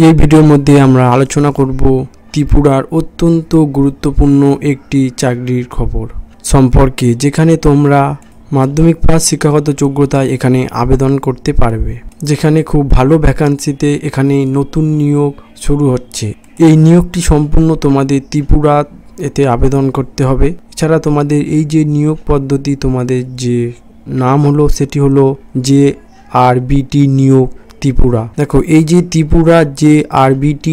এই ভিডিওর মধ্যে আমরা আলোচনা করব ত্রিপুরার অত্যন্ত গুরুত্বপূর্ণ একটি চাকরির খবর সম্পর্কে, যেখানে তোমরা মাধ্যমিক পাস শিক্ষাগত যোগ্যতায় এখানে আবেদন করতে পারবে, যেখানে খুব ভালো ভ্যাকান্সিতে এখানে নতুন নিয়োগ শুরু হচ্ছে। এই নিয়োগটি সম্পূর্ণ তোমাদের ত্রিপুরা এতে আবেদন করতে হবে। এছাড়া তোমাদের এই যে নিয়োগ পদ্ধতি, তোমাদের যে নাম হলো সেটি হলো JRBT নিয়োগ ত্রিপুরা। দেখো, এই যে ত্রিপুরা JRBT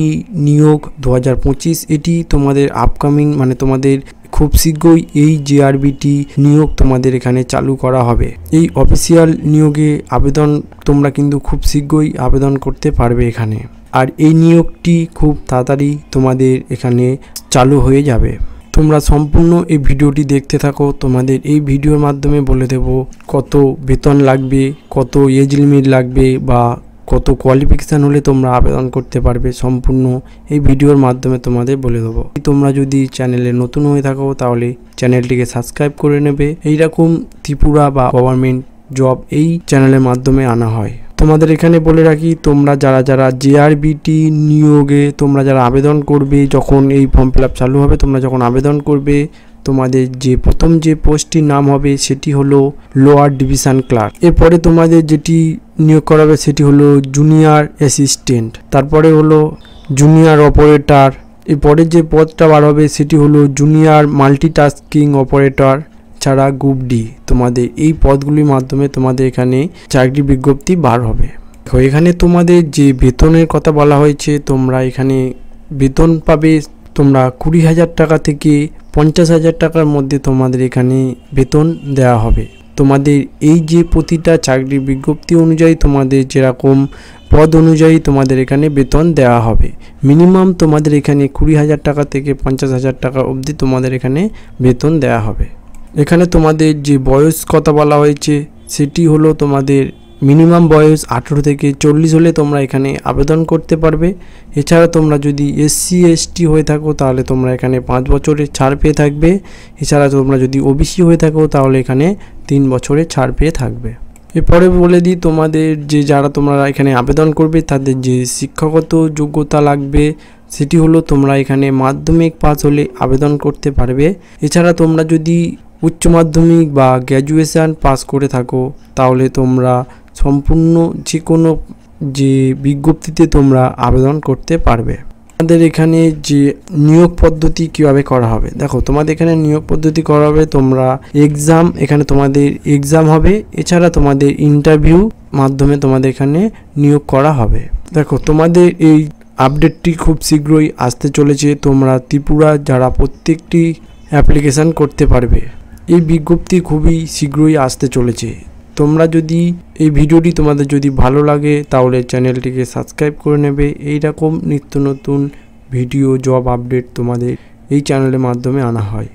নিয়োগ 2025, এটি তোমাদের আপকামিং মানে তোমাদের খুব শীঘ্রই এই JRBT নিয়োগ তোমাদের এখানে চালু করা হবে। এই অফিসিয়াল নিয়োগে আবেদন তোমরা কিন্তু খুব শীঘ্রই আবেদন করতে পারবে এখানে। আর এই নিয়োগটি খুব তাড়াতাড়ি তোমাদের এখানে চালু হয়ে যাবে। তোমরা সম্পূর্ণ এই ভিডিওটি দেখতে থাকো। তোমাদের এই ভিডিওর মাধ্যমে বলে দেব কত বেতন লাগবে, কত এজ লিমিট লাগবে বা কত কোয়ালিফিকেশান হলে তোমরা আবেদন করতে পারবে, সম্পূর্ণ এই ভিডিওর মাধ্যমে তোমাদের বলে দেবো। তোমরা যদি চ্যানেলে নতুন হয়ে থাকো তাহলে চ্যানেলটিকে সাবস্ক্রাইব করে নেবে। এইরকম ত্রিপুরা বা গভর্নমেন্ট জব এই চ্যানেলের মাধ্যমে আনা হয়। তোমাদের এখানে বলে রাখি, তোমরা যারা JRBT নিয়োগে তোমরা যারা আবেদন করবে, যখন এই ফর্ম ফিল আপ চালু হবে, তোমরা যখন আবেদন করবে, তোমাদের যে প্রথম যে পোস্টটির নাম হবে সেটি হলো লোয়ার ডিভিশন ক্লার্ক। এরপরে তোমাদের যেটি নিয়োগ করাবে সেটি হলো জুনিয়র অ্যাসিস্ট্যান্ট, তারপরে হলো জুনিয়র অপারেটর। এরপরে যে পদটা বার হবে সেটি হলো জুনিয়র মাল্টিটাস্কিং অপারেটর ছাড়া গ্রুপ ডি। তোমাদের এই পদগুলির মাধ্যমে তোমাদের এখানে চাকরি বিজ্ঞপ্তি বার হবে। এখানে তোমাদের যে বেতনের কথা বলা হয়েছে, তোমরা এখানে বেতন পাবে তোমরা 20,000 টাকা থেকে 50,000 টাকার মধ্যে তোমাদের এখানে বেতন দেওয়া হবে। তোমাদের এই যে প্রতিটা চাকরি বিজ্ঞপ্তি অনুযায়ী তোমাদের যেরকম পদ অনুযায়ী তোমাদের এখানে বেতন দেওয়া হবে। মিনিমাম তোমাদের এখানে 20,000 টাকা থেকে 50,000 টাকা অবধি তোমাদের এখানে বেতন দেওয়া হবে। এখানে তোমাদের যে বয়স কথা বলা হয়েছে সেটি হলো তোমাদের মিনিমাম বয়স 18 থেকে 40 হলে তোমরা এখানে আবেদন করতে পারবে। এছাড়া তোমরা যদি SC ST হয়ে থাকো তাহলে তোমরা এখানে 5 বছরের ছাড় পেয়ে থাকবে। এছাড়া তোমরা যদি OBC হয়ে থাকো তাহলে এখানে 3 বছরের ছাড় পেয়ে থাকবে। এরপরে বলে দিই, তোমাদের যে যারা তোমরা এখানে আবেদন করবে তাদের যে শিক্ষাগত যোগ্যতা লাগবে সেটি হলো তোমরা এখানে মাধ্যমিক পাস হলে আবেদন করতে পারবে। এছাড়া তোমরা যদি উচ্চ মাধ্যমিক বা গ্র্যাজুয়েশন পাস করে থাকো তাহলে তোমরা সম্পূর্ণ যে কোনো যে বিজ্ঞপ্তিতে তোমরা আবেদন করতে পারবে। তোমাদের এখানে যে নিয়োগ পদ্ধতি কিভাবে করা হবে, দেখো তোমাদের এখানে নিয়োগ পদ্ধতি করা হবে, তোমরা এক্সাম এখানে তোমাদের এক্সাম হবে। এছাড়া তোমাদের ইন্টারভিউ মাধ্যমে তোমাদের এখানে নিয়োগ করা হবে। দেখো তোমাদের এই আপডেটটি খুব শীঘ্রই আসতে চলেছে। তোমরা ত্রিপুরা যারা প্রত্যেকটি অ্যাপ্লিকেশান করতে পারবে। এই বিজ্ঞপ্তি খুবই শীঘ্রই আসতে চলেছে। তোমরা যদি এই ভিডিওটি তোমাদের যদি ভালো লাগে তাহলে চ্যানেলটিকে সাবস্ক্রাইব করে নেবে। এই রকম নিত্য নতুন ভিডিও জব আপডেট তোমাদের এই চ্যানেলের মাধ্যমে আনা হয়।